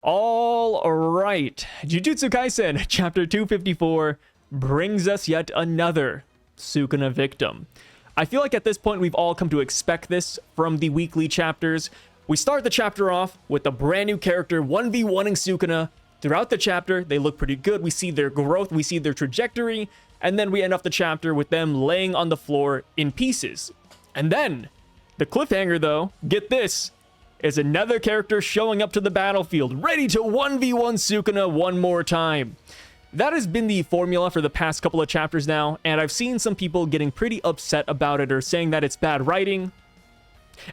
All right, Jujutsu Kaisen chapter 254 brings us yet another Sukuna victim. I feel like at this point we've all come to expect this from the weekly chapters. We start the chapter off with a brand new character 1v1ing Sukuna. Throughout the chapter, they look pretty good. We see their growth, we see their trajectory, and then we end off the chapter with them laying on the floor in pieces. And then, the cliffhanger though, get this, is another character showing up to the battlefield, ready to 1v1 Sukuna one more time. That has been the formula for the past couple of chapters now, and I've seen some people getting pretty upset about it or saying that it's bad writing.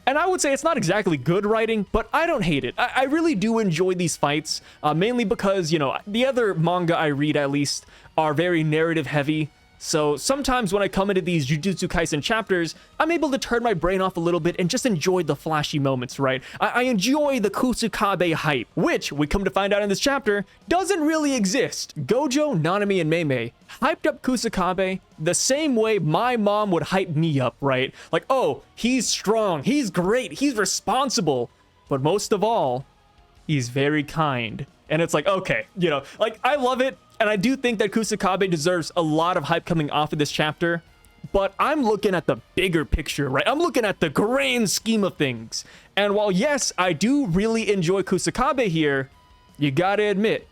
And I would say it's not exactly good writing, but I don't hate it. I really do enjoy these fights, mainly because, you know, the other manga I read at least are very narrative heavy. So sometimes when I come into these Jujutsu Kaisen chapters, I'm able to turn my brain off a little bit and just enjoy the flashy moments, right? I enjoy the KUSAKABE hype, which we come to find out in this chapter doesn't really exist. Gojo, Nanami, and Meimei hyped up KUSAKABE the same way my mom would hype me up, right? Like, oh, he's strong, he's great, he's responsible, but most of all, he's very kind. And it's like, okay, you know, like, I love it. And I do think that KUSAKABE deserves a lot of hype coming off of this chapter, but I'm looking at the bigger picture, right? I'm looking at the grand scheme of things. And while, yes, I do really enjoy KUSAKABE here, you gotta admit,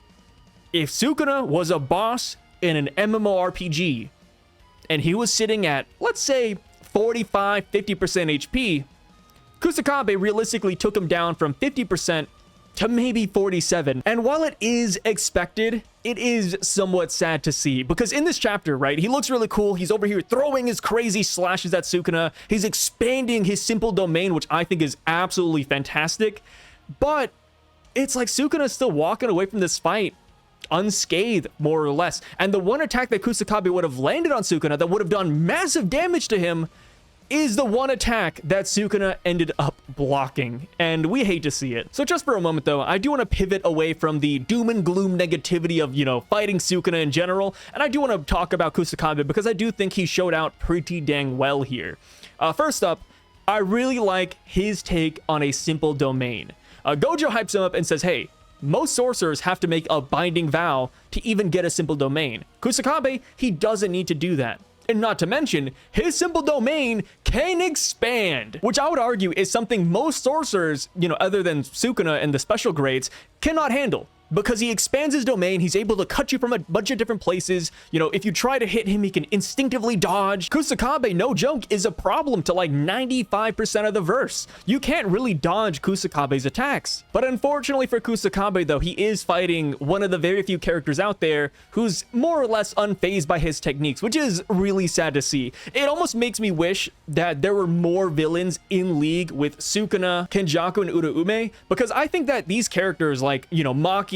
if Sukuna was a boss in an MMORPG, and he was sitting at, let's say, 45, 50% HP, KUSAKABE realistically took him down from 50% to maybe 47. And while it is expected, it is somewhat sad to see, because in this chapter, right, he looks really cool. He's over here throwing his crazy slashes at Sukuna. He's expanding his simple domain, which I think is absolutely fantastic. But it's like Sukuna's still walking away from this fight unscathed, more or less. And the one attack that KUSAKABE would have landed on Sukuna that would have done massive damage to him is the one attack that Sukuna ended up blocking, and we hate to see it. So just for a moment though, I do want to pivot away from the doom and gloom negativity of, you know, fighting Sukuna in general, and I do want to talk about KUSAKABE because I do think he showed out pretty dang well here. First up, I really like his take on a simple domain. Gojo hypes him up and says, hey, most sorcerers have to make a binding vow to even get a simple domain. KUSAKABE, he doesn't need to do that. And not to mention, his simple domain can expand, which I would argue is something most sorcerers, you know, other than Sukuna and the special grades, cannot handle. Because he expands his domain, he's able to cut you from a bunch of different places. You know, if you try to hit him, he can instinctively dodge. KUSAKABE, no joke, is a problem to like 95% of the verse. You can't really dodge KUSAKABE's attacks. But unfortunately for KUSAKABE though, he is fighting one of the very few characters out there who's more or less unfazed by his techniques, which is really sad to see. It almost makes me wish that there were more villains in league with Sukuna, Kenjaku, and Uraume, because I think that these characters like, you know, Maki,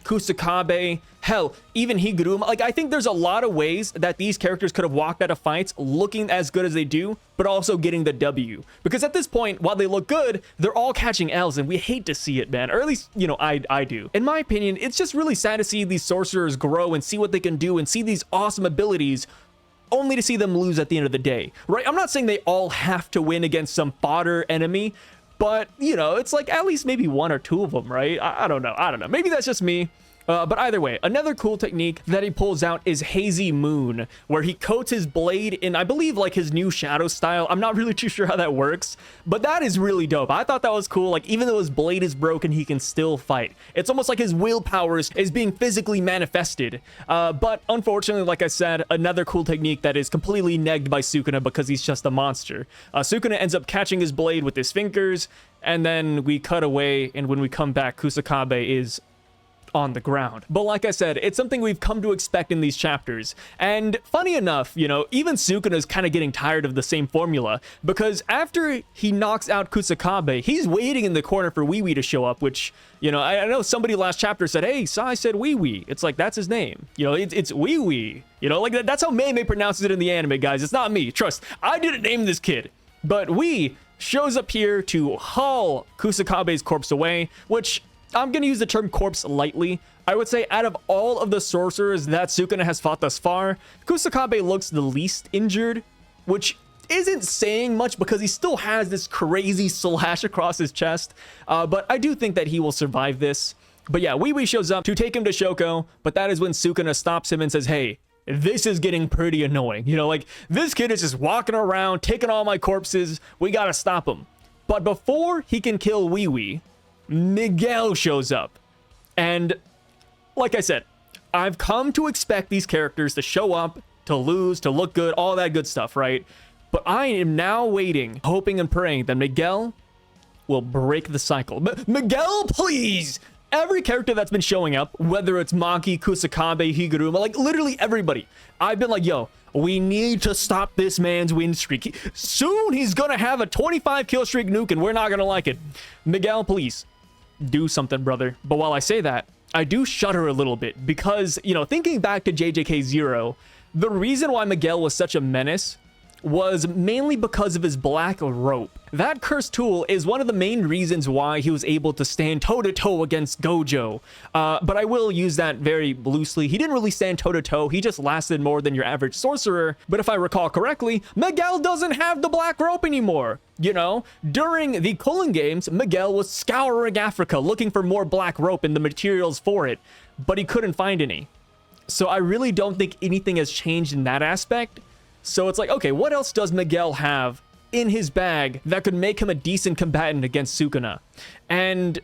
KUSAKABE, hell, even Higuruma, like, I think there's a lot of ways that these characters could have walked out of fights looking as good as they do, but also getting the W. Because at this point, while they look good, they're all catching L's, and we hate to see it, man. Or at least, you know, I do. In my opinion, it's just really sad to see these sorcerers grow and see what they can do and see these awesome abilities, only to see them lose at the end of the day, right? I'm not saying they all have to win against some fodder enemy, but, you know, it's like at least maybe one or two of them, right? I don't know. Maybe that's just me. But either way, another cool technique that he pulls out is Hazy Moon, where he coats his blade in, I believe, like his new shadow style. I'm not really too sure how that works, but that is really dope. I thought that was cool. Like, even though his blade is broken, he can still fight. It's almost like his willpower is being physically manifested. But unfortunately, like I said, another cool technique that is completely negged by Sukuna because he's just a monster. Sukuna ends up catching his blade with his fingers, and then we cut away, and when we come back, KUSAKABE is on the ground. But like I said, it's something we've come to expect in these chapters. And funny enough, you know, even Sukuna is kind of getting tired of the same formula, because after he knocks out KUSAKABE, he's waiting in the corner for Wee Wee to show up, which, you know, I know somebody last chapter said, hey, Sai said Wee Wee. It's like, that's his name. You know, it's Wee Wee. You know, like that's how Meimei pronounces it in the anime, guys. It's not me. Trust, I didn't name this kid. But Wee shows up here to haul KUSAKABE's corpse away, which I'm going to use the term corpse lightly. I would say out of all of the sorcerers that Sukuna has fought thus far, KUSAKABE looks the least injured, which isn't saying much because he still has this crazy slash across his chest. But I do think that he will survive this. But yeah, Wee Wee shows up to take him to Shoko, but that is when Sukuna stops him and says, hey, this is getting pretty annoying. You know, like, this kid is just walking around, taking all my corpses. We gotta stop him. But before he can kill Wee Wee, Miguel shows up. And like I said, I've come to expect these characters to show up, to lose, to look good, all that good stuff, right? But I am now waiting, hoping and praying that Miguel will break the cycle. Miguel, please! Every character that's been showing up, whether it's Maki, Kusakabe, Higuruma, like literally everybody, I've been like, yo, we need to stop this man's win streak. Soon he's gonna have a 25 kill streak nuke and we're not gonna like it. Miguel, please, do something, brother. But while I say that, I do shudder a little bit because, you know, thinking back to JJK0, the reason why Miguel was such a menace was mainly because of his black rope. That cursed tool is one of the main reasons why he was able to stand toe-to-toe against Gojo. But I will use that very loosely. He didn't really stand toe-to-toe. He just lasted more than your average sorcerer. But if I recall correctly, Miguel doesn't have the black rope anymore. You know, during the Culling Games, Miguel was scouring Africa looking for more black rope and the materials for it, but he couldn't find any. So I really don't think anything has changed in that aspect. So it's like, okay, what else does Miguel have in his bag that could make him a decent combatant against Sukuna? And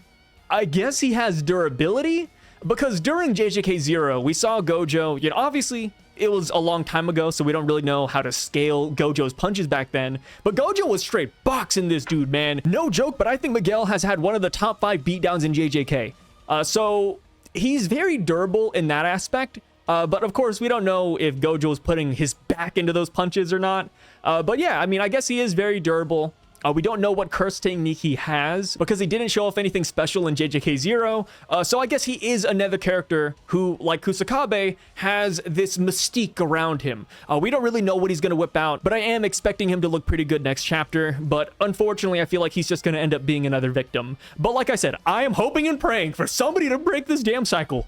I guess he has durability, because during JJK0, we saw Gojo, you know, obviously it was a long time ago, so we don't really know how to scale Gojo's punches back then, but Gojo was straight boxing this dude, man. No joke, but I think Miguel has had one of the top 5 beatdowns in JJK. So he's very durable in that aspect. But of course, we don't know if Gojo is putting his back into those punches or not. But yeah, I mean, I guess he is very durable. We don't know what curse technique he has because he didn't show off anything special in JJK0. So I guess he is another character who, like Kusakabe, has this mystique around him. We don't really know what he's going to whip out, but I am expecting him to look pretty good next chapter. But unfortunately, I feel like he's just going to end up being another victim. But like I said, I am hoping and praying for somebody to break this damn cycle.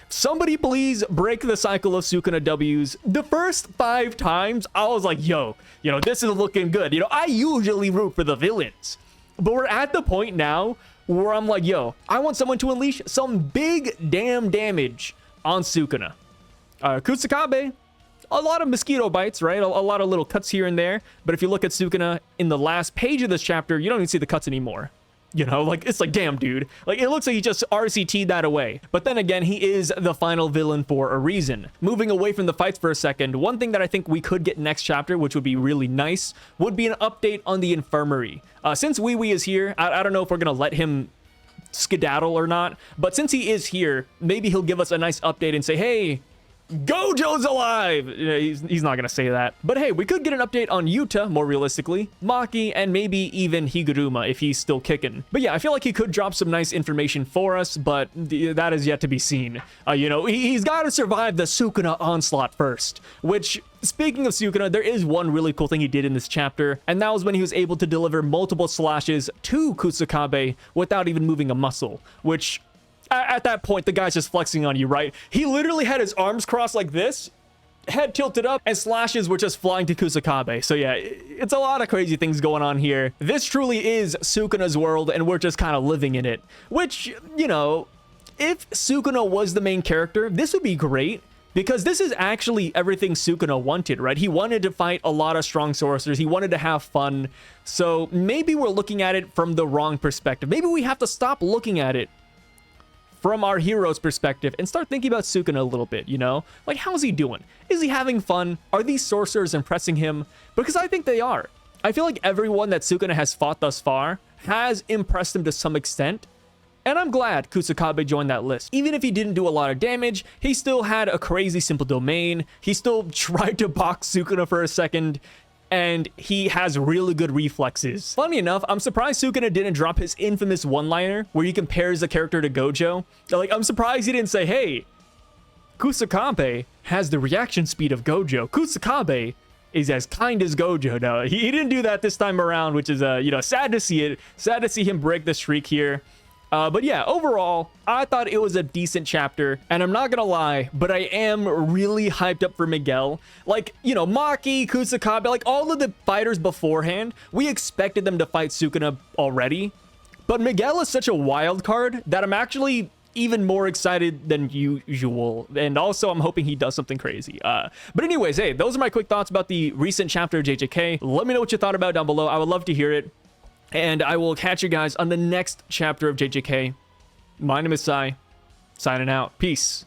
Somebody please break the cycle of Sukuna W's. The first 5 times, I was like, yo, you know, this is looking good. You know, I usually root for the villains. But we're at the point now where I'm like, yo, I want someone to unleash some big damn damage on Sukuna. Kusakabe, a lot of mosquito bites, right? A lot of little cuts here and there. But if you look at Sukuna in the last page of this chapter, you don't even see the cuts anymore. You know, like, it's like, damn, dude. Like, it looks like he just RCT'd that away. But then again, he is the final villain for a reason. Moving away from the fights for a second, one thing that I think we could get next chapter, which would be really nice, would be an update on the infirmary. Since Wee Wee is here, I don't know if we're going to let him skedaddle or not. But since he is here, maybe he'll give us a nice update and say, hey, Gojo's alive! He's not gonna say that. But hey, we could get an update on Yuta, more realistically, Maki, and maybe even Higuruma if he's still kicking. But yeah, I feel like he could drop some nice information for us, but that is yet to be seen. You know, he's got to survive the Sukuna onslaught first, which, speaking of Sukuna, there is one really cool thing he did in this chapter, and that was when he was able to deliver multiple slashes to Kusakabe without even moving a muscle, which, at that point, the guy's just flexing on you, right? He literally had his arms crossed like this, head tilted up, and slashes were just flying to Kusakabe. So yeah, it's a lot of crazy things going on here. This truly is Sukuna's world, and we're just kind of living in it. Which, you know, if Sukuna was the main character, this would be great. Because this is actually everything Sukuna wanted, right? He wanted to fight a lot of strong sorcerers. He wanted to have fun. So maybe we're looking at it from the wrong perspective. Maybe we have to stop looking at it from our hero's perspective and start thinking about Sukuna a little bit, you know? Like, how's he doing? Is he having fun? Are these sorcerers impressing him? Because I think they are. I feel like everyone that Sukuna has fought thus far has impressed him to some extent. And I'm glad Kusakabe joined that list. Even if he didn't do a lot of damage, he still had a crazy simple domain. He still tried to box Sukuna for a second. And he has really good reflexes. Funny enough, I'm surprised Sukuna didn't drop his infamous one-liner where he compares the character to Gojo. Like, I'm surprised he didn't say, hey, Kusakabe has the reaction speed of Gojo. Kusakabe is as kind as Gojo. No, he didn't do that this time around, which is, you know, sad to see it. Sad to see him break the streak here. But yeah, overall, I thought it was a decent chapter, and I'm not gonna lie, but I am really hyped up for Miguel. Like, you know, Maki, Kusakabe, like all of the fighters beforehand, we expected them to fight Sukuna already, but Miguel is such a wild card that I'm actually even more excited than usual. And also, I'm hoping he does something crazy. But anyways, hey, those are my quick thoughts about the recent chapter of JJK. Let me know what you thought about down below. I would love to hear it. And I will catch you guys on the next chapter of JJK. My name is Sai, signing out. Peace.